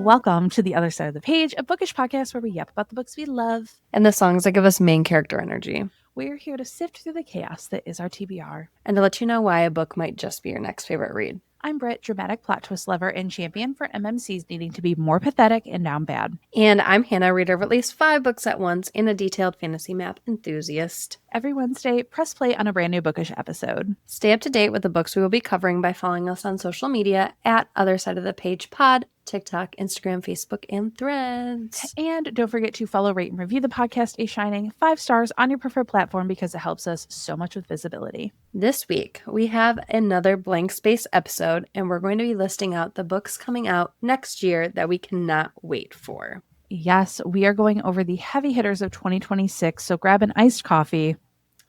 Welcome to The Other Side of the Page, a bookish podcast where we yap about the books we love. And the songs that give us main character energy. We're here to sift through the chaos that is our TBR. And to let you know why a book might just be your next favorite read. I'm Britt, dramatic plot twist lover and champion for MMCs needing to be more pathetic and down bad. And I'm Hannah, reader of at least 5 books at once and a detailed fantasy map enthusiast. Every Wednesday, press play on a brand new bookish episode. Stay up to date with the books we will be covering by following us on social media at othersideofthepagepod, TikTok, Instagram, Facebook, and Threads. And don't forget to follow, rate, and review the podcast A Shining 5 stars on your preferred platform because it helps us so much with visibility. This week, we have another blank space episode, and we're going to be listing out the books coming out next year that we cannot wait for. Yes, we are going over the heavy hitters of 2026, so grab an iced coffee.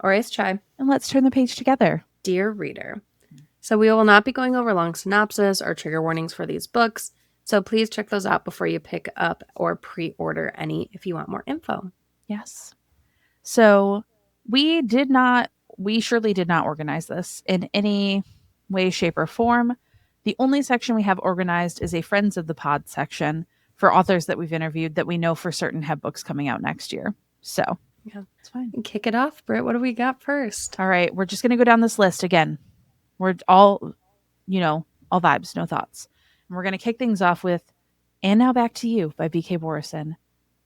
Or iced chai. And let's turn the page together. Dear reader. So we will not be going over long synopsis or trigger warnings for these books, so please check those out before you pick up or pre-order any if you want more info. Yes. So we surely did not organize this in any way, shape, or form. The only section we have organized is a Friends of the Pod section for authors that we've interviewed that we know for certain have books coming out next year. So yeah, it's fine. Kick it off, Britt. What do we got first? All right. We're just going to go down this list again. We're all vibes, no thoughts. And we're going to kick things off with And Now Back to You by B.K. Borison.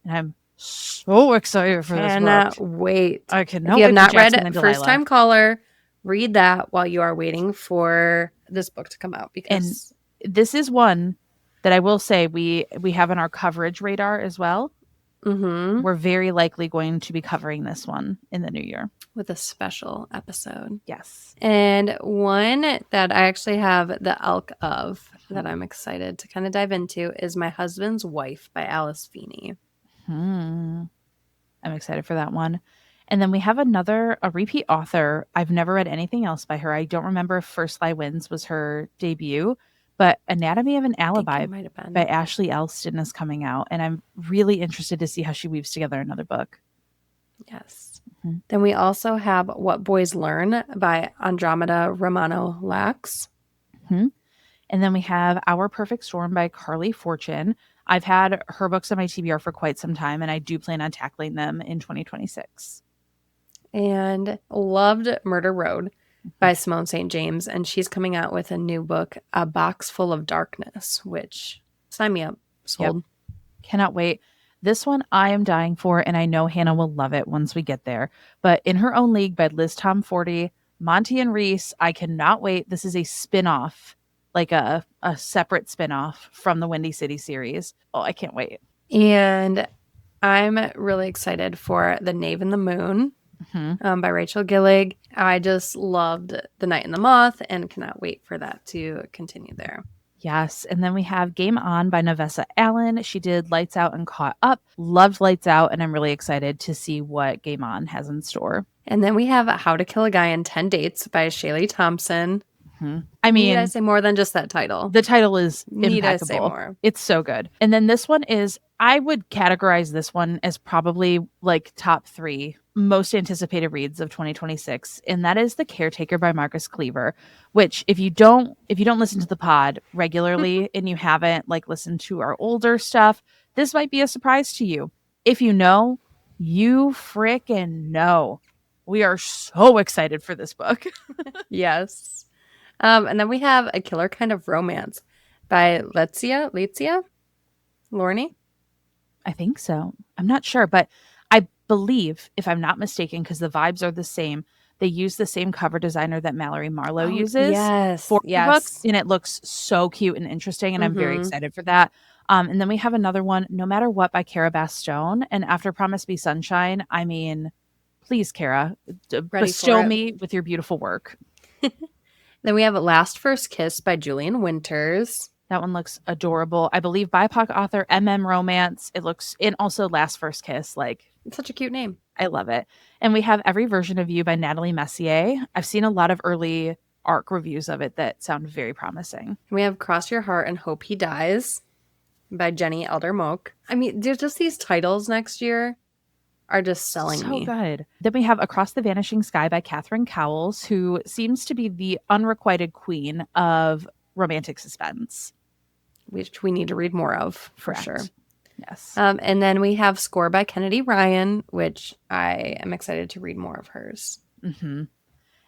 And I'm so excited for this book. Wait. I cannot wait. If you have not read it, First Time Caller, read that while you are waiting for this book to come out. Because this is one that I will say we have on our coverage radar as well. Mm-hmm. We're very likely going to be covering this one in the new year. With a special episode. Yes. And one that I actually have the elk of that I'm excited to kind of dive into is My Husband's Wife by Alice Feeney. I'm excited for that one. And then we have a repeat author. I've never read anything else by her. I don't remember if First Lie Wins was her debut, but Anatomy of an Alibi by Ashley Elston is coming out. And I'm really interested to see how she weaves together another book. Yes. Mm-hmm. Then we also have What Boys Learn by Andromeda Romano Lax. Mm-hmm. And then we have Our Perfect Storm by Carly Fortune. I've had her books on my TBR for quite some time, and I do plan on tackling them in 2026. And loved Murder Road by Simone St. James, and she's coming out with a new book, A Box Full of Darkness, which, sign me up. Sold. Yep. Cannot wait. This one I am dying for, and I know Hannah will love it once we get there. But In Her Own League by Liz Tomforty, Monty and Reese, I cannot wait. This is a spin-off, like a separate spin-off from the Windy City series. Oh, I can't wait. And I'm really excited for The Knave and the Moon by Rachel Gillig. I just loved The Night and the Moth and cannot wait for that to continue there. Yes. And then we have Game On by Navessa Allen. She did Lights Out and Caught Up. Loved Lights Out, and I'm really excited to see what Game On has in store. And then we have How to Kill a Guy in 10 Dates by Shaylee Thompson. I mean, need I say more than just that title? The title is impeccable. Need I say more? It's so good. And then this one is, I would categorize this one as probably like top 3 most anticipated reads of 2026, and that is The Caretaker by Marcus Cleaver, which if you don't listen to the pod regularly and you haven't like listened to our older stuff, this might be a surprise to you. If you know, you frickin' know. We are so excited for this book. Yes. And then we have A Killer Kind of Romance by Letsia Lorney. I think so. I'm not sure, but I believe, if I'm not mistaken, because the vibes are the same, they use the same cover designer that Mallory Marlowe uses for the books, and it looks so cute and interesting, and I'm very excited for that. And then we have another one, No Matter What by Cara Bastone, and After Promise Be Sunshine. I mean, please, Cara, bestow me with your beautiful work. Then we have Last First Kiss by Julian Winters. That one looks adorable. I believe BIPOC author MM Romance. It looks, and also Last First Kiss. Like, it's such a cute name. I love it. And we have Every Version of You by Natalie Messier. I've seen a lot of early ARC reviews of it that sound very promising. We have Cross Your Heart and Hope He Dies by Jenny Elder-Moak. I mean, there's just these titles next year are just selling me. So good. Then we have Across the Vanishing Sky by Catherine Cowles, who seems to be the unrequited queen of romantic suspense. which we need to read more of for Correct. sure. Yes. And then we have Score by Kennedy Ryan, which I am excited to read more of hers. Mm-hmm.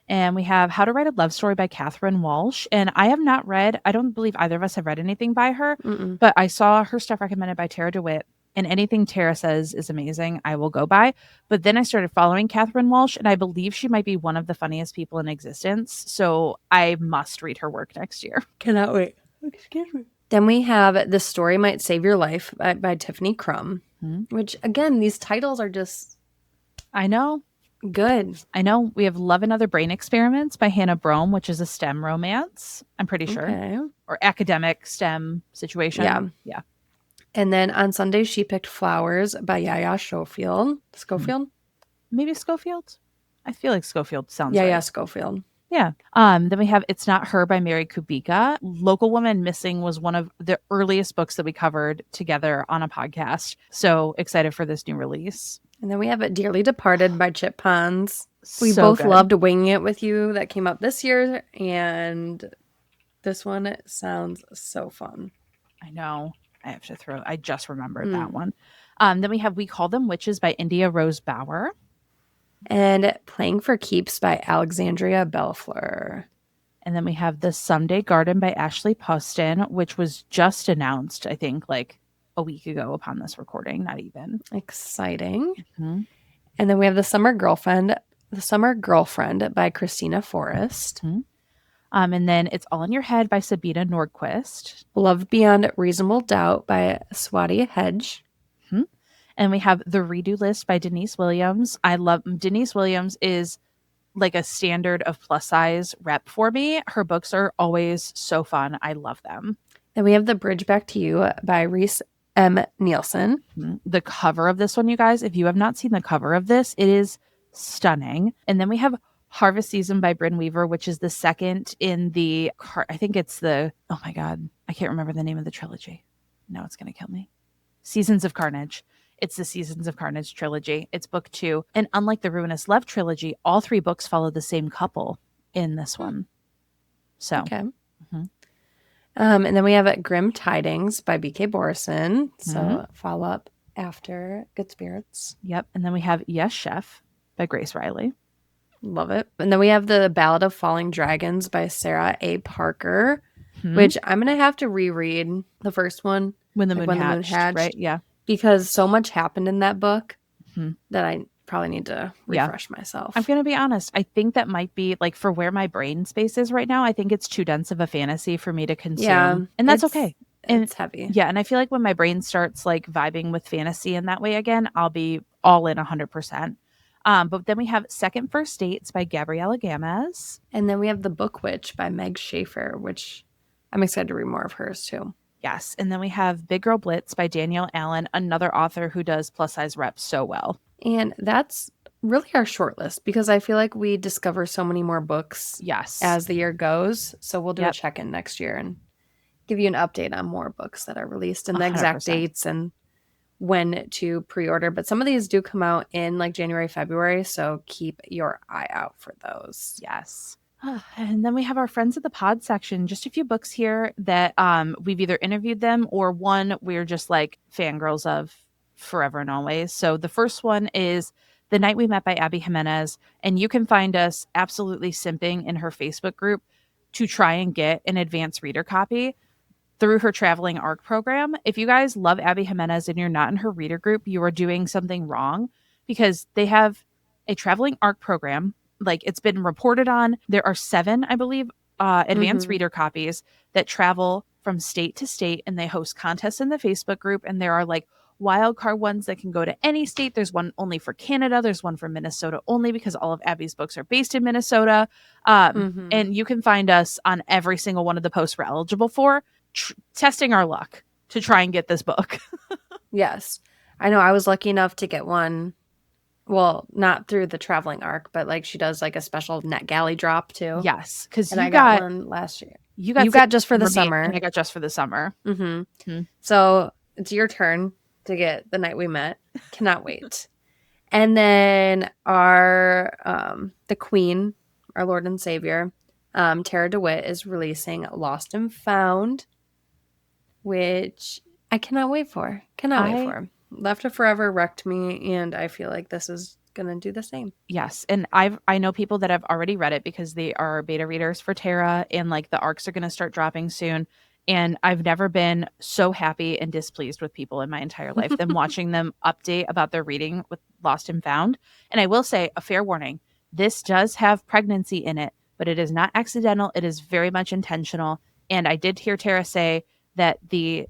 And we have How to Write a Love Story by Catherine Walsh. And I have not read, I don't believe either of us have read anything by her, but I saw her stuff recommended by Tara DeWitt. And anything Tara says is amazing, I will go by. But then I started following Catherine Walsh, and I believe she might be one of the funniest people in existence. So I must read her work next year. Cannot wait. Excuse me. Then we have The Story Might Save Your Life by Tiffany Crum, which, again, these titles are just... I know. Good. I know. We have Love and Other Brain Experiments by Hannah Brome, which is a STEM romance, I'm pretty sure. Okay. Or academic STEM situation. Yeah. Yeah. And then On Sunday, She Picked Flowers by Yaya Schofield. Maybe Schofield? I feel like Schofield sounds right. Yaya Schofield. Yeah. Then we have It's Not Her by Mary Kubica. Local Woman Missing was one of the earliest books that we covered together on a podcast. So excited for this new release. And then we have It Dearly Departed by Chip Pons. We So both good. loved Winging It With You that came up this year. And this one sounds so fun. I know. I just remembered that one. Then we have We Call Them Witches by India Rose Bauer. And Playing for Keeps by Alexandria Bellefleur. And then we have The Someday Garden by Ashley Poston, which was just announced, I think, like a week ago upon this recording, not even. Exciting. And then we have The Summer Girlfriend by Christina Forrest. And then It's All in Your Head by Sabina Nordquist. Love Beyond Reasonable Doubt by Swati Hedge. And we have The Redo List by Denise Williams. I love Denise Williams is like a standard of plus size rep for me. Her books are always so fun. I love them. Then we have The Bridge Back to You by Reese M. Nielsen. The cover of this one, you guys, if you have not seen the cover of this, it is stunning. And then we have Harvest Season by Bryn Weaver, which is the second in the, I think it's the, oh my God, I can't remember the name of the trilogy. Now it's going to kill me. Seasons of Carnage. It's the Seasons of Carnage trilogy. It's book 2. And unlike the Ruinous Love trilogy, all 3 books follow the same couple in this one. So. Okay. And then we have Grim Tidings by B.K. Borison. So follow up after Good Spirits. Yep. And then we have Yes, Chef by Grace Riley. Love it. And then we have The Ballad of Falling Dragons by Sarah A. Parker, which I'm going to have to reread the first one. When the Moon Hatched, right? Yeah. Because so much happened in that book that I probably need to refresh myself. I'm going to be honest. I think that might be like for where my brain space is right now. I think it's too dense of a fantasy for me to consume. Yeah, and that's okay. And it's heavy. Yeah. And I feel like when my brain starts like vibing with fantasy in that way again, I'll be all in 100%. But then we have Second First Dates by Gabriella Gamez. And then we have The Book Witch by Meg Schaefer, which I'm excited to read more of hers too. Yes. And then we have Big Girl Blitz by Danielle Allen, another author who does plus size reps so well. And that's really our short list because I feel like we discover so many more books as the year goes. So we'll do a check-in next year and give you an update on more books that are released and the 100%. Exact dates and when to pre-order. But some of these do come out in like January, February. So keep your eye out for those. Yes. And then we have our Friends of the Pod section. Just a few books here that we've either interviewed them or one we're just like fangirls of forever and always. So the first one is The Night We Met by Abby Jimenez. And you can find us absolutely simping in her Facebook group to try and get an advanced reader copy through her traveling ARC program. If you guys love Abby Jimenez and you're not in her reader group, you are doing something wrong because they have a traveling ARC program. Like it's been reported on. There are 7, I believe, advanced reader copies that travel from state to state, and they host contests in the Facebook group. And there are like wild card ones that can go to any state. There's one only for Canada. There's one for Minnesota only because all of Abby's books are based in Minnesota. And you can find us on every single one of the posts we're eligible for, testing our luck to try and get this book. Yes. I know I was lucky enough to get one. Well, not through the traveling ARC, but like she does like a special NetGalley drop too. Yes, because I got one last year. You got just for the summer. And I got just for the summer. So it's your turn to get The Night We Met. Cannot wait. And then our the Queen, our Lord and Savior, Tara DeWitt is releasing Lost and Found. which I cannot wait for. Left of Forever wrecked me, and I feel like this is going to do the same. Yes, and I know people that have already read it because they are beta readers for Terra, and like the arcs are going to start dropping soon. And I've never been so happy and displeased with people in my entire life than watching them update about their reading with Lost and Found. And I will say a fair warning, this does have pregnancy in it, but it is not accidental. It is very much intentional. And I did hear Tara say that the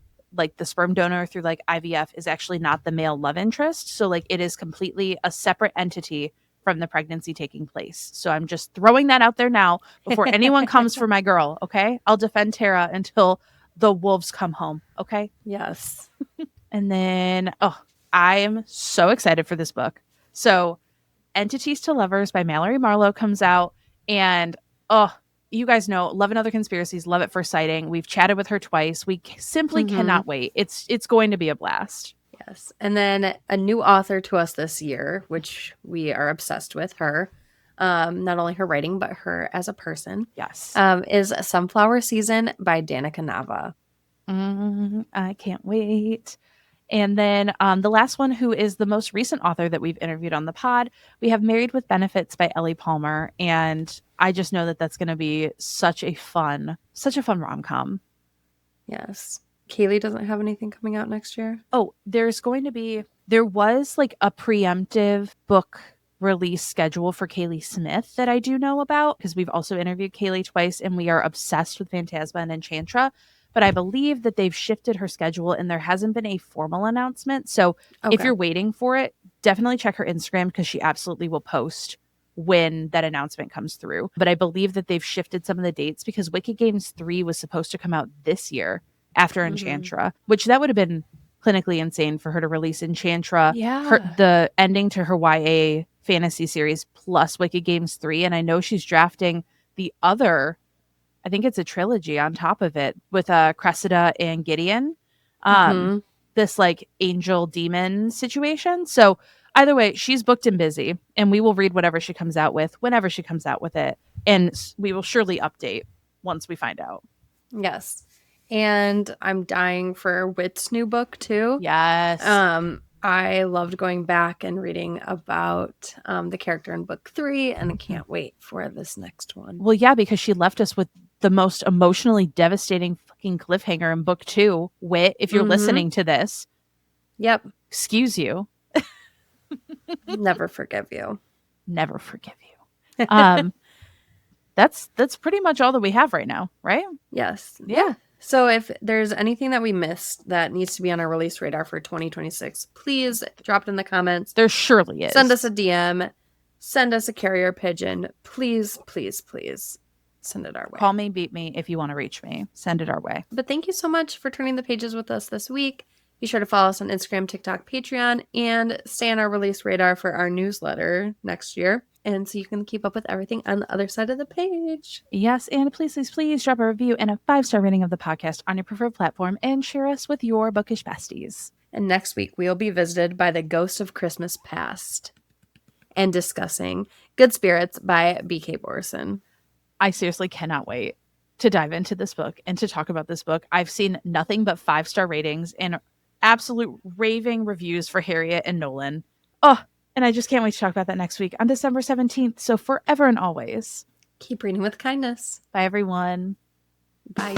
sperm donor through like IVF is actually not the male love interest. So like it is completely a separate entity from the pregnancy taking place. So I'm just throwing that out there now before anyone comes for my girl. Okay. I'll defend Tara until the wolves come home. Okay. Yes. And then, I am so excited for this book. So Entities to Lovers by Mallory Marlowe comes out, and you guys know, Love and Other Conspiracies, love at first sighting. We've chatted with her twice. We simply cannot wait. It's going to be a blast. Yes. And then a new author to us this year, which we are obsessed with her. Not only her writing, but her as a person. Yes. Is Sunflower Season by Danica Nava. I can't wait. And then the last one, who is the most recent author that we've interviewed on the pod, we have Married with Benefits by Ellie Palmer. And I just know that that's going to be such a fun rom-com. Yes. Kaylee doesn't have anything coming out next year? Oh, there was like a preemptive book release schedule for Kaylee Smith that I do know about, because we've also interviewed Kaylee twice and we are obsessed with Phantasma and Enchantra. But I believe that they've shifted her schedule and there hasn't been a formal announcement. So if you're waiting for it, definitely check her Instagram, because she absolutely will post when that announcement comes through. But I believe that they've shifted some of the dates, because Wicked Games 3 was supposed to come out this year after Enchantra, which that would have been clinically insane for her to release Enchantra, the ending to her YA fantasy series, plus Wicked Games 3. And I know she's drafting the other, I think it's a trilogy on top of it, with Cressida and Gideon. This like angel demon situation. So either way, she's booked and busy, and we will read whatever she comes out with whenever she comes out with it. And we will surely update once we find out. Yes. And I'm dying for Wit's new book too. Yes. I loved going back and reading about the character in book 3, and I can't wait for this next one. Well, yeah, because she left us with the most emotionally devastating fucking cliffhanger in book 2. Wit, if you're listening to this. Yep. Excuse you. Never forgive you. Never forgive you. That's pretty much all that we have right now, right? Yes. Yeah. So if there's anything that we missed that needs to be on our release radar for 2026, please drop it in the comments. There surely is. Send us a DM. Send us a carrier pigeon. Please, please, please send it our way. Call me, beat me if you want to reach me. Send it our way. But thank you so much for turning the pages with us this week. Be sure to follow us on Instagram, TikTok, Patreon, and stay on our release radar for our newsletter next year. And so you can keep up with everything on the other side of the page. Yes, and please drop a review and a 5-star rating of the podcast on your preferred platform, and share us with your bookish besties. And next week, we will be visited by the Ghost of Christmas Past and discussing Good Spirits by B.K. Borson. I seriously cannot wait to dive into this book and to talk about this book. I've seen nothing but 5-star ratings and absolute raving reviews for Harriet and Nolan. And I just can't wait to talk about that next week on December 17th. So forever and always, keep reading with kindness. Bye, everyone. Bye.